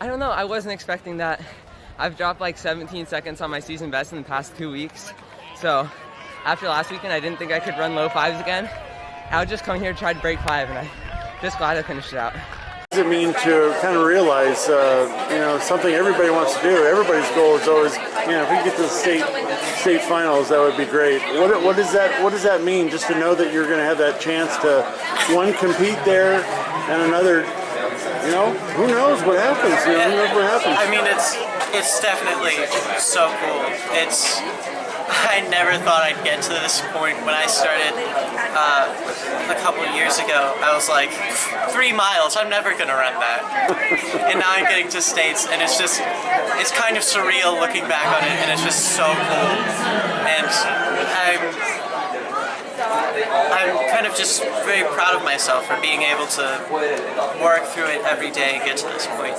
I don't know. I wasn't expecting that. I've dropped like 17 seconds on my season best in the past 2 weeks. So after last weekend, I didn't think I could run low fives again. I would just come here and try to break 5, and I'm just glad I finished it out. What does it mean to kind of realize, something everybody wants to do? Everybody's goal is always, if we get to the state finals, that would be great. What does that mean? Just to know that you're going to have that chance to, one, compete there, and another, who knows what happens? Who knows what happens? I mean, it's definitely so cool. I never thought I'd get to this point. When I started a couple of years ago, I was like, 3 miles, I'm never gonna run that. And now I'm getting to states, and it's kind of surreal looking back on it, and it's just so cool. And I'm kind of just very proud of myself for being able to work through it every day and get to this point.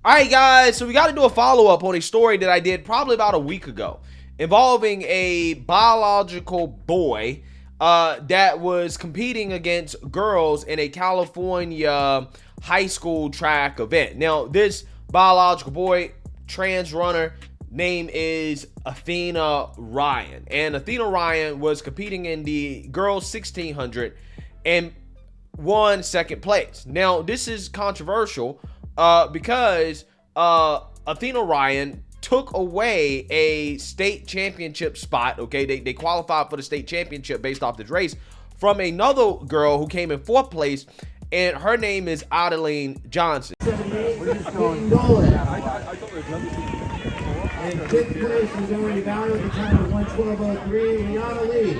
All right, guys, so we got to do a follow-up on a story that I did probably about a week ago involving a biological boy that was competing against girls in a California high school track event. Now, this biological boy, trans runner, name is Athena Ryan. And Athena Ryan was competing in the girls 1600 and won second place. Now, this is controversial because Athena Ryan took away a state championship spot. Okay, they qualified for the state championship based off this race from another girl who came in 4th place, and her name is Athena Johnson. And 5th place is already bound with a time of 1:12.03. Rihanna Lee.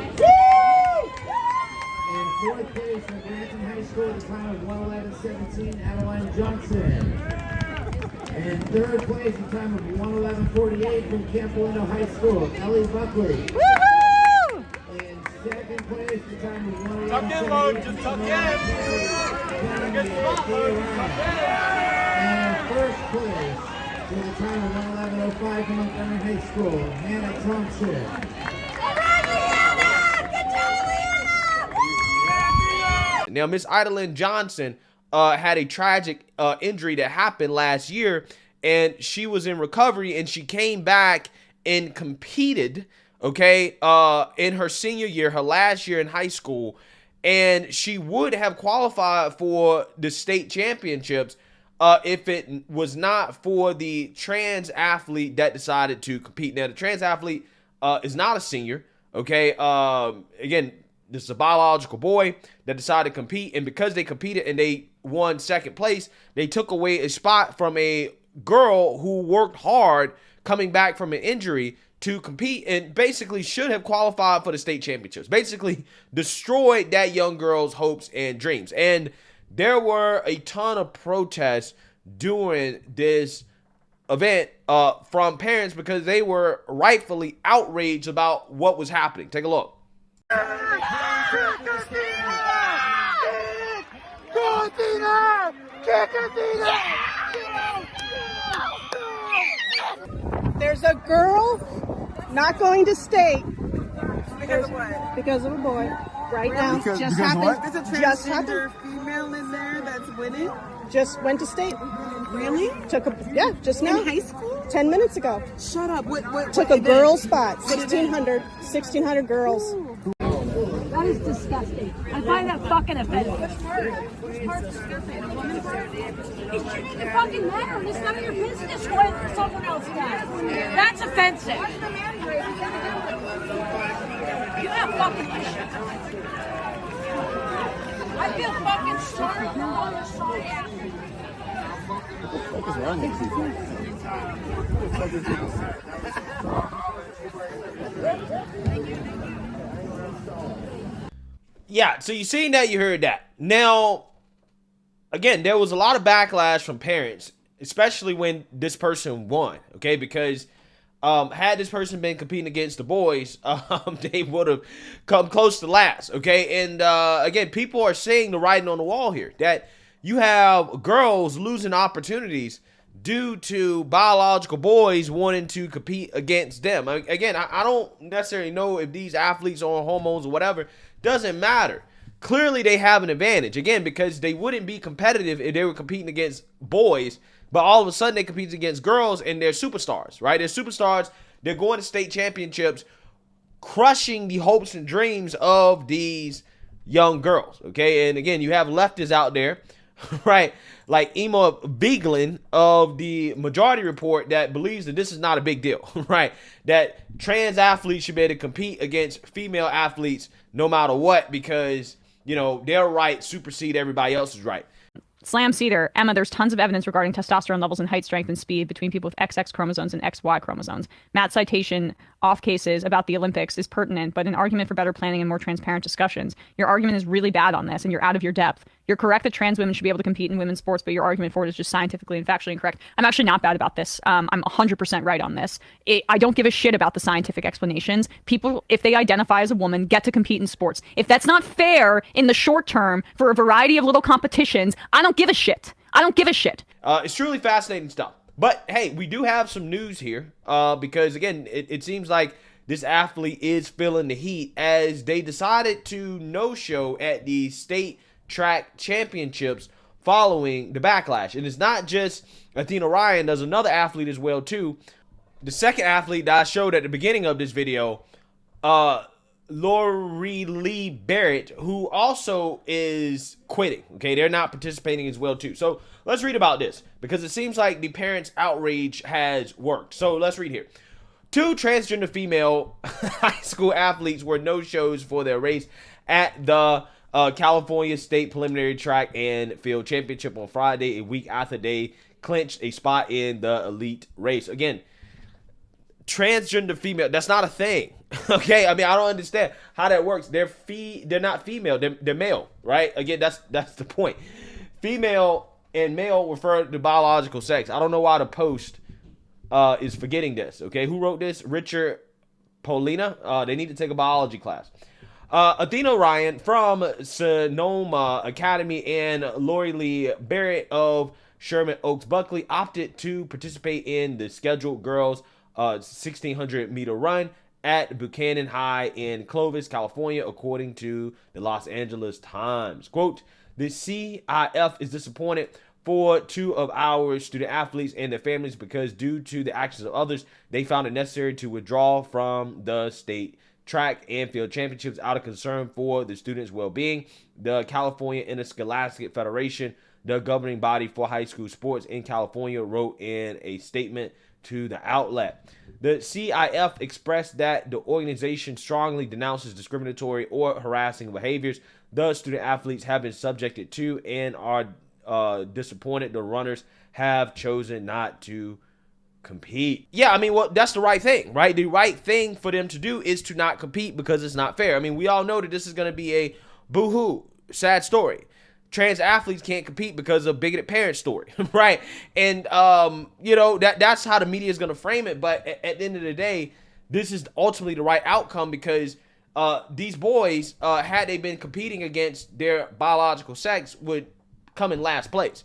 And 4th place for Buchanan High School at a time of 1:11.17. Athena Johnson. And 3rd place, a time of 1:11.48 from Camp Orlando High School, Buckley. Woohoo! And 2nd place, a time of 1:11.78. Tuck in, Lode, just tuck in. Good spot, Lode. And 1st place, with a time of 1:11.05 from Montgomery High School, Hannah Thompson. Now, Miss Athena Johnson had a tragic injury that happened last year, and she was in recovery, and she came back and competed, okay, in her senior year, her last year in high school, and she would have qualified for the state championships if it was not for the trans athlete that decided to compete. Now, the trans athlete is not a senior, okay? Again, this is a biological boy that decided to compete, and because they competed and they won 2nd place, they took away a spot from a girl who worked hard coming back from an injury to compete and basically should have qualified for the state championships. Basically destroyed that young girl's hopes and dreams. And there were a ton of protests during this event from parents because they were rightfully outraged about what was happening. Take a look. There's a girl not going to state Because of what? because of a boy. Right now, Because just of happened. what? There's a Just transgender happened. female in there that's winning. Just went to state. Really? Just now. In high school? 10 minutes ago. Shut up. What Took a event? girl spot. What event? 1600 girls. That is disgusting. I find that fucking offensive. It shouldn't even fucking matter. It's none of your business what someone else does. That's offensive. You have fucking shit. I feel fucking sorry for all the sorry athletes. What is wrong with Yeah, so you seen that, you heard that. Now, again, there was a lot of backlash from parents, especially when this person won, okay? Because had this person been competing against the boys, they would have come close to last, okay? And again, people are seeing the writing on the wall here, that you have girls losing opportunities due to biological boys wanting to compete against them. Again, I don't necessarily know if these athletes are on hormones or whatever. Doesn't matter. Clearly, they have an advantage, again, because they wouldn't be competitive if they were competing against boys But all of a sudden, they compete against girls, and they're superstars, right? They're superstars. They're going to state championships, crushing the hopes and dreams of these young girls, okay? And again, you have leftists out there, right, like Emma Bieglin of the Majority Report that believes that this is not a big deal, right? That trans athletes should be able to compete against female athletes no matter what because, you know, their right supersede everybody else's right. Slam Cedar, Emma, there's tons of evidence regarding testosterone levels in height, strength, and speed between people with XX chromosomes and XY chromosomes. Matt's citation off cases about the Olympics is pertinent, but an argument for better planning and more transparent discussions. Your argument is really bad on this, and you're out of your depth. You're correct that trans women should be able to compete in women's sports, but your argument for it is just scientifically and factually incorrect. I'm actually not bad about this. I'm 100% right on this. I don't give a shit about the scientific explanations. People, if they identify as a woman, get to compete in sports. If that's not fair in the short term for a variety of little competitions, I don't give a shit. I don't give a shit. It's truly fascinating stuff. But hey, we do have some news here because, again, it seems like this athlete is feeling the heat as they decided to no-show at the state track championships following the backlash. And it's not just Athena Ryan. There's another athlete as well, too. The second athlete that I showed at the beginning of this video, Lorelei Barrett, who also is quitting. Okay, they're not participating as well, too. So let's read about this because it seems like the parents' outrage has worked. So let's read here. 2 transgender female high school athletes were no-shows for their race at the California State Preliminary Track and Field Championship on Friday, a week after they clinched a spot in the elite race. Again, transgender female, that's not a thing. Okay, I mean, I don't understand how that works. They're not female, they're male, right? Again, that's the point. Female and male refer to biological sex. I don't know why the Post is forgetting this. Okay, who wrote this? Richard Polina. They need to take a biology class. Athena Ryan from Sonoma Academy and Lorelei Barrett of Sherman Buckley opted to participate in the scheduled girls 1600 meter run at Buchanan High in Clovis, California, according to the Los Angeles Times. Quote, the CIF is disappointed for 2 of our student athletes and their families because due to the actions of others, they found it necessary to withdraw from the state track and field championships out of concern for the students' well-being. The California Interscholastic Federation, the governing body for high school sports in California, wrote in a statement to the outlet. The CIF expressed that the organization strongly denounces discriminatory or harassing behaviors the student athletes have been subjected to and are disappointed the runners have chosen not to compete. Yeah, I mean, well, that's the right thing, right? The right thing for them to do is to not compete because it's not fair. I mean, we all know that this is going to be a boo-hoo, sad story. Trans athletes can't compete because of bigoted parents story, right? And, you know, that's how the media is going to frame it. But at the end of the day, this is ultimately the right outcome because these boys, had they been competing against their biological sex, would come in last place.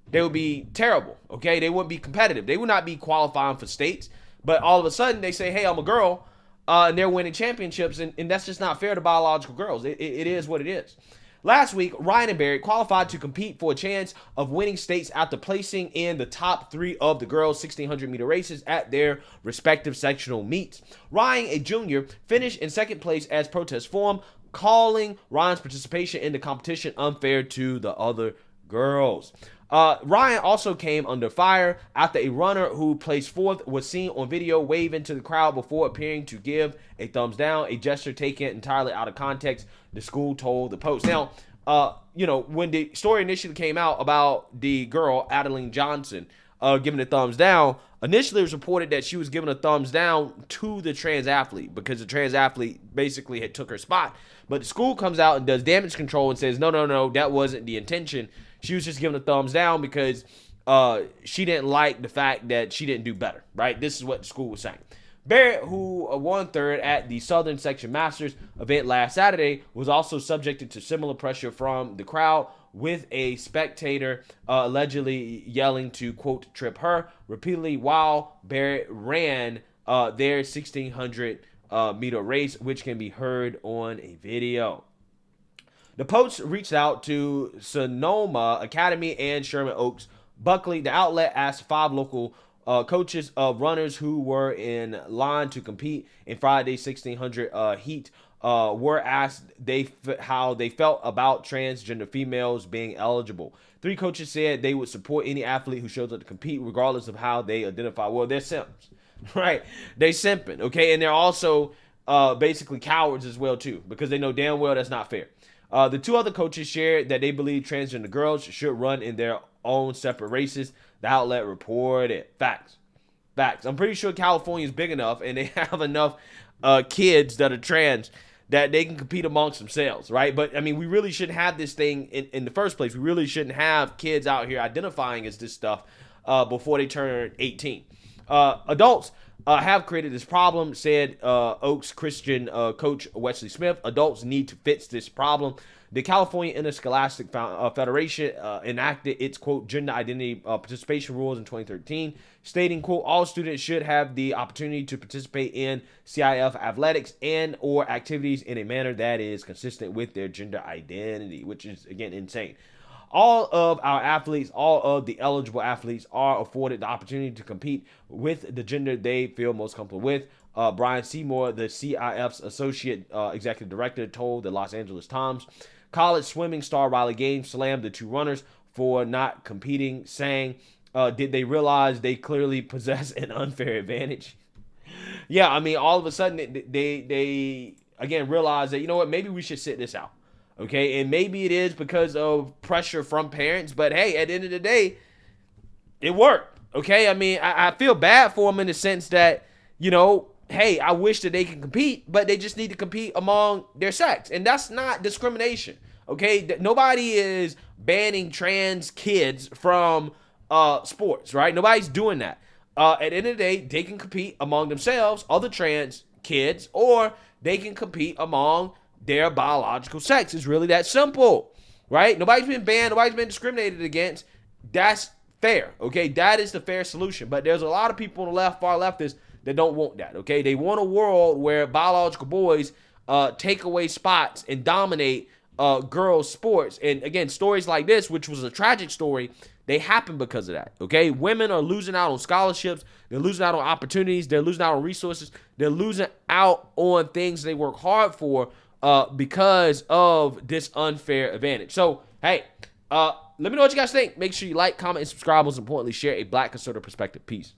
They would be terrible, okay? They wouldn't be competitive. They would not be qualifying for states. But all of a sudden, they say, hey, I'm a girl, and they're winning championships, and that's just not fair to biological girls. It is what it is. Last week, Ryan and Barrett qualified to compete for a chance of winning states after placing in the top 3 of the girls' 1600 meter races at their respective sectional meets. Ryan, a junior, finished in second place as protest form, calling Ryan's participation in the competition unfair to the other girls. Ryan also came under fire after a runner who placed 4th was seen on video waving to the crowd before appearing to give a thumbs down, a gesture taken entirely out of context, the school told the Post. Now, you know, when the story initially came out about the girl, Adeline Johnson, giving a thumbs down, initially it was reported that she was giving a thumbs down to the trans athlete because the trans athlete basically had took her spot. But the school comes out and does damage control and says, no, that wasn't the intention. She was just giving a thumbs down because she didn't like the fact that she didn't do better, right? This is what the school was saying. Barrett, who won 3rd at the Southern Section Masters event last Saturday, was also subjected to similar pressure from the crowd, with a spectator allegedly yelling to, quote, trip her repeatedly while Barrett ran their 1600 meter race, which can be heard on a video. The Post reached out to Sonoma Academy and Sherman Buckley, the outlet, asked 5 local coaches of runners who were in line to compete in Friday's 1600 heat were asked how they felt about transgender females being eligible. 3 coaches said they would support any athlete who shows up to compete regardless of how they identify. Well, they're simps, right? They simping, okay? And they're also basically cowards as well, too, because they know damn well that's not fair. The 2 other coaches shared that they believe transgender girls should run in their own separate races. The outlet reported. Facts. I'm pretty sure California is big enough and they have enough kids that are trans that they can compete amongst themselves, right? But, I mean, we really shouldn't have this thing in the first place. We really shouldn't have kids out here identifying as this stuff before they turn 18. Adults have created this problem, said Oaks Christian coach Wesley Smith. Adults need to fix this problem. The California Interscholastic Federation enacted its, quote, gender identity participation rules in 2013, stating, quote, all students should have the opportunity to participate in CIF athletics and or activities in a manner that is consistent with their gender identity, which is, again, insane. All of our athletes, all of the eligible athletes are afforded the opportunity to compete with the gender they feel most comfortable with. Brian Seymour, the CIF's associate executive director, told the Los Angeles Times. College swimming star Riley Gaines slammed the 2 runners for not competing, saying, did they realize they clearly possess an unfair advantage? Yeah, I mean, all of a sudden, they again, realize that, you know what, maybe we should sit this out. Okay, and maybe it is because of pressure from parents, but hey, at the end of the day, it worked. Okay, I mean, I feel bad for them in the sense that, you know, hey, I wish that they can compete, but they just need to compete among their sex, and that's not discrimination. Okay, nobody is banning trans kids from sports, right? Nobody's doing that. At the end of the day, they can compete among themselves, other trans kids, or they can compete among their biological sex. It's really that simple, right? Nobody's been banned. Nobody's been discriminated against. That's fair, okay? That is the fair solution. But there's a lot of people on the left, far leftists, that don't want that, okay? They want a world where biological boys take away spots and dominate girls' sports. And again, stories like this, which was a tragic story, they happen because of that, okay? Women are losing out on scholarships. They're losing out on opportunities. They're losing out on resources. They're losing out on things they work hard for because of this unfair advantage. So, hey, let me know what you guys think. Make sure you like, comment, and subscribe. Most importantly, share a Black conservative perspective. Peace.